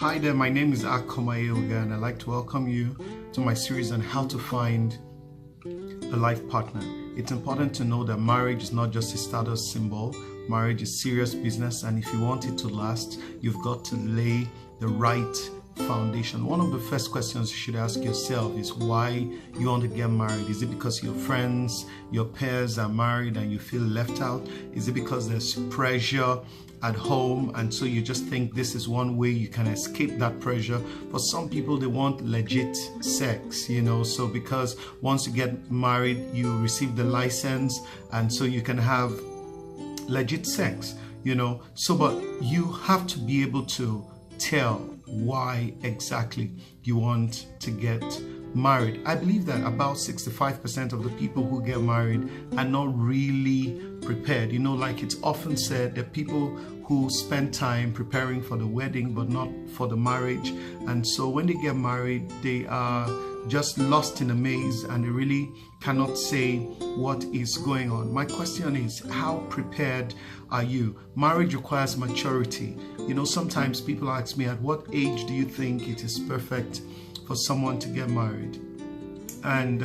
Hi there, my name is Akomaye Ugar, and I'd like to welcome you to my series on how to find a life partner. It's important to know that marriage is not just a status symbol. Marriage is serious business, and if you want it to last, you've got to lay the right foundation. One of the first questions you should ask yourself is why you want to get married. Is it because your friends, your peers are married and you feel left out? Is it because there's pressure at home and so you just think this is one way you can escape that pressure? For some people, they want legit sex, so because once you get married, you receive the license and so you can have legit sex, but you have to be able to tell why exactly you want to get married. I believe that about 65% of the people who get married are not really prepared. Like it's often said, that people who spend time preparing for the wedding but not for the marriage, and so when they get married, they are just lost in a maze and they really cannot say what is going on. My question is, how prepared are you? Marriage requires maturity. Sometimes people ask me, at what age do you think it is perfect for someone to get married? And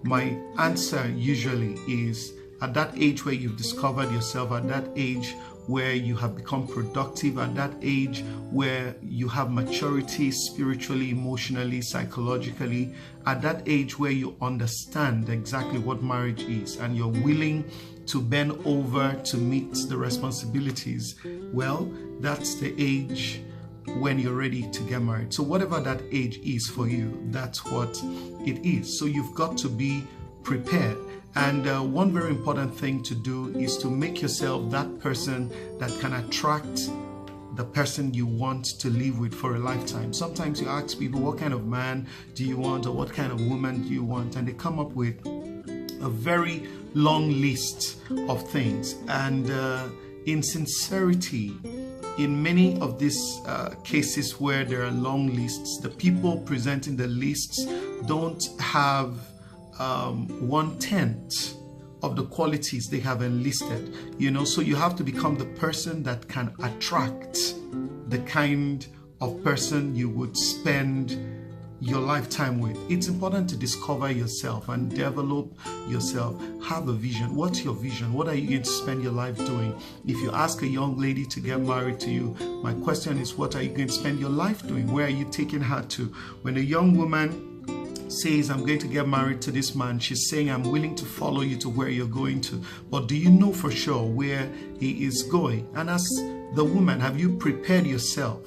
my answer usually is at that age where you've discovered yourself, at that age where you have become productive, at that age where you have maturity spiritually, emotionally, psychologically, at that age where you understand exactly what marriage is and you're willing to bend over to meet the responsibilities. Well, that's the age when you're ready to get married. So whatever that age is for you, that's what it is. So you've got to be prepared. And one very important thing to do is to make yourself that person that can attract the person you want to live with for a lifetime. Sometimes you ask people, what kind of man do you want, or what kind of woman do you want? And they come up with a very long list of things. And in sincerity, in many of these cases where there are long lists, the people presenting the lists don't have 1/10 of the qualities they have enlisted, so you have to become the person that can attract the kind of person you would spend your lifetime with. It's important to discover yourself and develop yourself. Have a vision. What's your vision? What are you going to spend your life doing? If you ask a young lady to get married to you, my question is, what are you going to spend your life doing? Where are you taking her to? When a young woman says, I'm going to get married to this man, she's saying, I'm willing to follow you to where you're going to. But do you know for sure where he is going? And as the woman, have you prepared yourself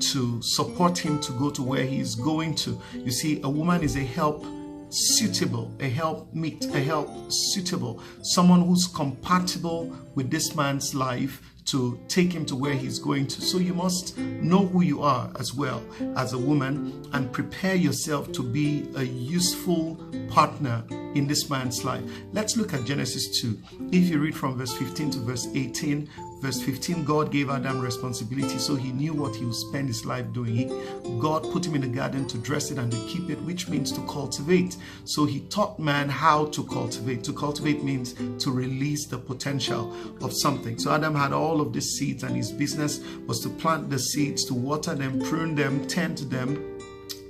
to support him to go to where he is going to? You see, a woman is a help suitable, a help meet, a help suitable, someone who's compatible with this man's life to take him to where he's going to. So you must know who you are as well as a woman and prepare yourself to be a useful partner in this man's life. Let's look at Genesis 2. If you read from verse 15 to verse 18, verse 15, God gave Adam responsibility, so he knew what he would spend his life doing. God put him in the garden to dress it and to keep it, which means to cultivate. So he taught man how to cultivate. To cultivate means to release the potential of something. So Adam had all of these seeds, and his business was to plant the seeds, to water them, prune them, tend to them,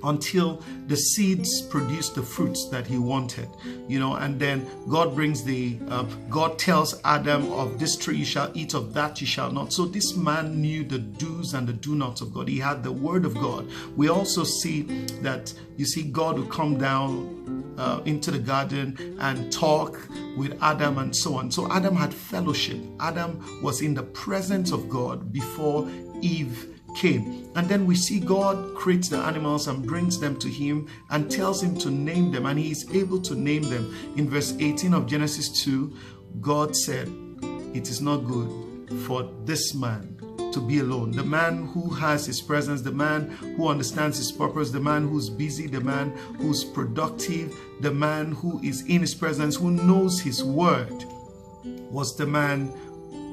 until the seeds produce the fruits that he wanted, and then God brings God tells Adam, of this tree you shall eat, of that you shall not. So this man knew the do's and the do nots of God. He had the word of God. We also see that, God would come down into the garden and talk with Adam and so on. So Adam had fellowship. Adam was in the presence of God before Eve came. And then we see God creates the animals and brings them to him and tells him to name them, and he is able to name them. In verse 18 of Genesis 2, God said, it is not good for this man to be alone. The man who has his presence, the man who understands his purpose, the man who's busy, the man who's productive, the man who is in his presence, who knows his word, was the man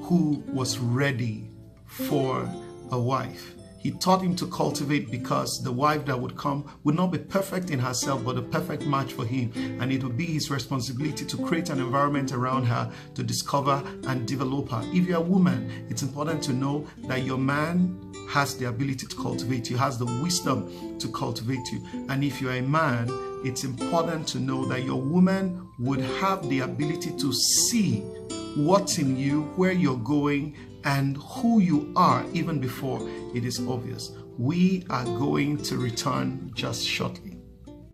who was ready for a wife. He taught him to cultivate because the wife that would come would not be perfect in herself, but a perfect match for him. And it would be his responsibility to create an environment around her to discover and develop her. If you're a woman, it's important to know that your man has the ability to cultivate you, has the wisdom to cultivate you. And if you're a man, it's important to know that your woman would have the ability to see what's in you, where you're going, and who you are even before it is obvious. We are going to return just shortly.